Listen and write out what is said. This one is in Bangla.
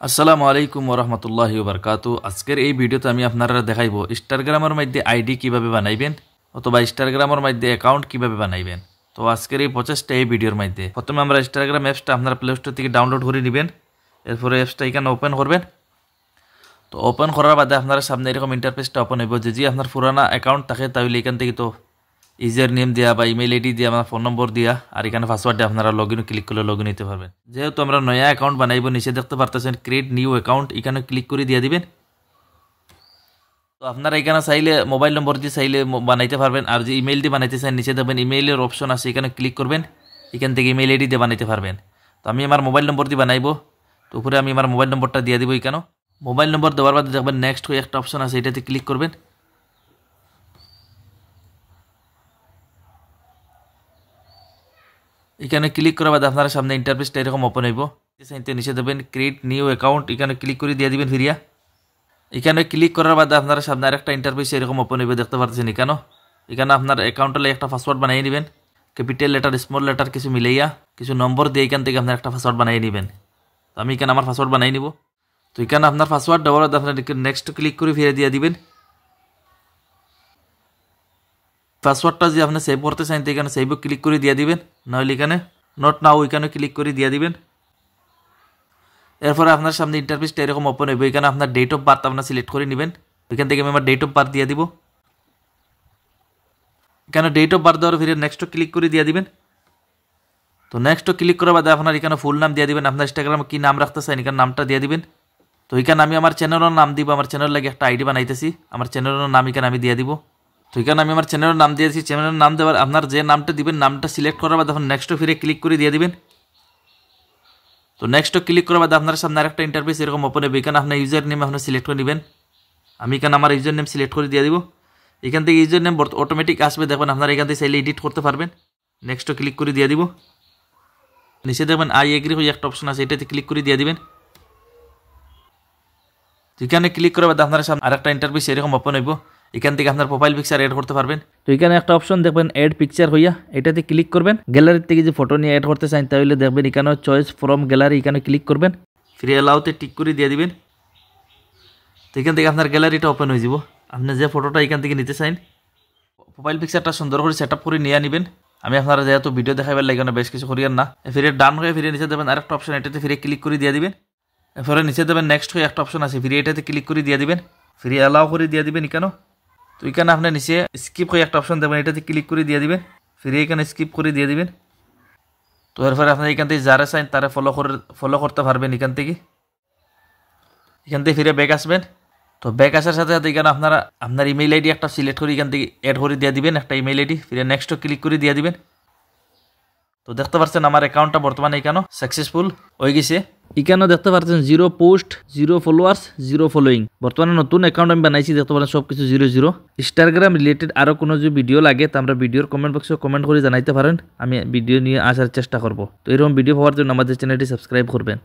আসসালামু আলাইকুম ওরহমতুল্লাহি ওবরকাতু। আজকের এই ভিডিওতে আমি আপনারা দেখাইব ইনস্টাগ্রামের মধ্যে আইডি কিভাবে বানাইবেন অথবা ইনস্টাগ্রামের মধ্যে অ্যাকাউন্ট কিভাবে বানাইবেন। তো আজকের এই প্রচেষ্টা এই ভিডিওর মধ্যে প্রথমে আমরা ইনস্টাগ্রাম অ্যাপসটা আপনারা প্লে স্টোর থেকে ডাউনলোড করে নেবেন। এরপরে অ্যাপসটা এখানে ওপেন করবেন। তো ওপেন করার বাদে আপনারা সামনে এরকম ইন্টারফেসটা ওপেন হইব। যে আপনার পুরানা অ্যাকাউন্ট থাকে তাহলে এখান থেকে তো ইউজার নেম দেওয়া বা ইমেল আইডি দিয়ে আমার ফোন নম্বর দিয়া আর এখানে পাসওয়ার্ড দিয়ে আপনারা লগ ইন ক্লিক করলে লগ ইন হতে পারবেন। যেহেতু আমরা নয়া অ্যাকাউন্ট বানাইব, নিচে দেখতে পারতেছেন ক্রিয়েট নিউ অ্যাকাউন্ট, এখানে ক্লিক করে দিয়ে দিবেন। তো আপনারা এখানে চাইলে মোবাইল নম্বর দিয়ে চাইলে বানাইতে পারবেন, আর যে ইমেল দিয়ে বানাইতে চান নিচে দেখবেন ইমেইলের অপশন আছে, এখানে ক্লিক করবেন। এখান থেকে ইমেল আইডি দিয়ে বানাইতে পারবেন। তো আমি আমার মোবাইল নম্বর দিয়ে বানাইব। তো উপরে আমি আমার মোবাইল নম্বরটা দিয়ে দিব। এখানে মোবাইল নম্বর দেওয়ার বাদে দেখবেন নেক্সট হয়ে একটা অপশন আছে, এটাতে ক্লিক করবেন। এখানে ক্লিক করার বাদে আপনার সামনে ইন্টারফেসটা এরকম ওপেন হইব। নিচে দেবেন ক্রিয়েট নিউ অ্যাকাউন্ট, এখানে ক্লিক করে দিয়ে দিবেন ফিরিয়া। এখানে ক্লিক করার বাদে আপনার সামনে আরেকটা ইন্টারফেস এরকম ওপেন হইব, দেখতে পাচ্ছেন। এখানে আপনার অ্যাকাউন্টে একটা পাসওয়ার্ড বানিয়ে নেবেন। ক্যাপিটাল লেটার স্মল লেটার কিছু মিলাইয়া কিছু নম্বর দিয়ে এখান থেকে আপনার একটা পাসওয়ার্ড বানিয়ে নেবেন। তো আমি এখানে আমার পাসওয়ার্ড বানিয়ে নিব। তো এখানে আপনার পাসওয়ার্ড দেওয়ার বাদে আপনার নেক্সট ক্লিক করে ফিরে দিয়ে দিবেন। পাসওয়ার্ডটা যে আপনি সেভ করতে চান এখানে সেভে ক্লিক করে দিয়ে দিবেন, নাহলে এখানে নট নাও এখানে ক্লিক করে দিয়ে দিবেন। এরপরে আপনার সামনে ইন্টারফেসটা এরকম ওপেন হইব। এখানে আপনার ডেট অফ বার্থ আপনার সিলেক্ট করে নেবেন। এখান থেকে আমি আমার ডেট অফ বার্থ দিয়ে দিব। এখানে ডেট অফ বার্থ দেওয়ার ফিরে নেক্সট ক্লিক করে দিয়ে দিবেন। তো নেক্সট ক্লিক করার বাদে আপনার এখানে ফুল নাম দিয়ে দিবেন। আপনার ইনস্টাগ্রামে কি নাম রাখতে চান এখানে নামটা দিয়ে দিবেন। তো এখানে আমি আমার চ্যানেলের নাম দিব। আমার চ্যানেল লাগে একটা আইডি বানাইতেছি, আমার চ্যানেলের নাম এখানে আমি দিয়ে দিব। তো এখানে আমি আমার চ্যানেলের নাম দিয়েছি। চ্যানেলের নাম দেওয়ার আপনার যে নামটা দিবেন নামটা সিলেক্ট করার বাদে তখন নেক্সট ফিরে ক্লিক করে দিয়ে দিবেন। তো নেক্সট ক্লিক করার বাদে আপনার সামনে আরেকটা ইন্টারফেস এরকম ওপেন হবে। এখানে আপনার ইউজার নেম আপনার সিলেক্ট করে নেবেন। আমি এখানে আমার ইউজার নেম সিলেক্ট করে দিয়ে দিব। এখান থেকে ইউজার নেম অটোমেটিক আসবে, দেখবেন আপনারা এখান থেকে চাইলে এডিট করতে পারবেন। নেক্সট ক্লিক করে দিয়ে দিব। নিচে দেখবেন আই এগ্রি হয়ে একটা অপশন আছে, এটাতে ক্লিক করে দিয়ে দিবেন। এখানে ক্লিক করার বাদে আপনার সামনে আরেকটা ইন্টারফেস এরকম ওপেন হইব। এখান থেকে আপনার প্রোফাইল পিকচার এড করতে পারবেন। তো এখানে একটা অপশন দেখবেন এড পিকচার হইয়া, এটাতে ক্লিক করবেন। গ্যালারি থেকে যে ফটো নিয়ে এড করতে চান তাহলে দেখবেন এখানে চয়েস ফ্রম গ্যালারি, এখানে ক্লিক করবেন। ফ্রি অ্যালাউতে টিক করে দিয়ে দিবেন। তো এখান থেকে আপনার গ্যালারিটা ওপেন হয়ে যাব। আপনি যে ফটোটা এখান থেকে নিতে চান প্রোফাইল পিকচারটা সুন্দর করে সেট আপ করে নিয়ে নেবেন। আমি আপনারা যেহেতু ভিডিও দেখাবার লাগে বেশ কিছু করিয়ার না। ফিরে ডান হয়ে ফিরে নিচে দেবেন আরেকটা অপশন, এটাতে ফিরে ক্লিক করে দিয়ে দিবেন। এরপরে নিচে দেবেন নেক্সট হয়ে একটা অপশন আছে, ফিরে এটাতে ক্লিক করে দিয়ে দিবেন। ফ্রি অ্যালাউ করে দিয়ে দিবেন এখানে। তো এখানে আপনার নিচে স্কিপ হয়ে একটা অপশন দেবেন, এটাতে ক্লিক করে দিয়ে দিবেন। ফিরে এখানে স্কিপ করে দিয়ে দিবেন। তো এরপরে আপনার এখান থেকে যারা চান তারা ফলো করতে পারবেন। এখান থেকে ফিরে ব্যাক আসবেন। তো ব্যাক আসার সাথে সাথে এখানে আপনারা আপনার ইমেইল আইডি একটা সিলেক্ট করে এখান থেকে অ্যাড করে দিয়ে দিবেন, একটা ইমেইল আইডি। ফিরে নেক্সট ক্লিক করে দিয়ে দিবেন। তো দেখতে পাচ্ছেন আমার অ্যাকাউন্টটা বর্তমানে এখানে সাকসেসফুল হয়ে গেছে। এখানেও দেখতে পাচ্ছেন 0 পোস্ট 0 ফলোয়ার্স 0 ফলোয়িং। বর্তমানে নতুন অ্যাকাউন্ট আমি বানাইছি, দেখতে পাচ্ছেন সব কিছু 0 ইনস্টাগ্রাম রিলেটেড আরও কোনো যদি ভিডিও লাগে তা আমরা ভিডিওর কমেন্ট বক্সে কমেন্ট করে জানাইতে পারেন। আমি ভিডিও নিয়ে আসার চেষ্টা করব। তো এরকম ভিডিও পাওয়ার জন্য আমাদের চ্যানেলটি সাবস্ক্রাইব করবেন।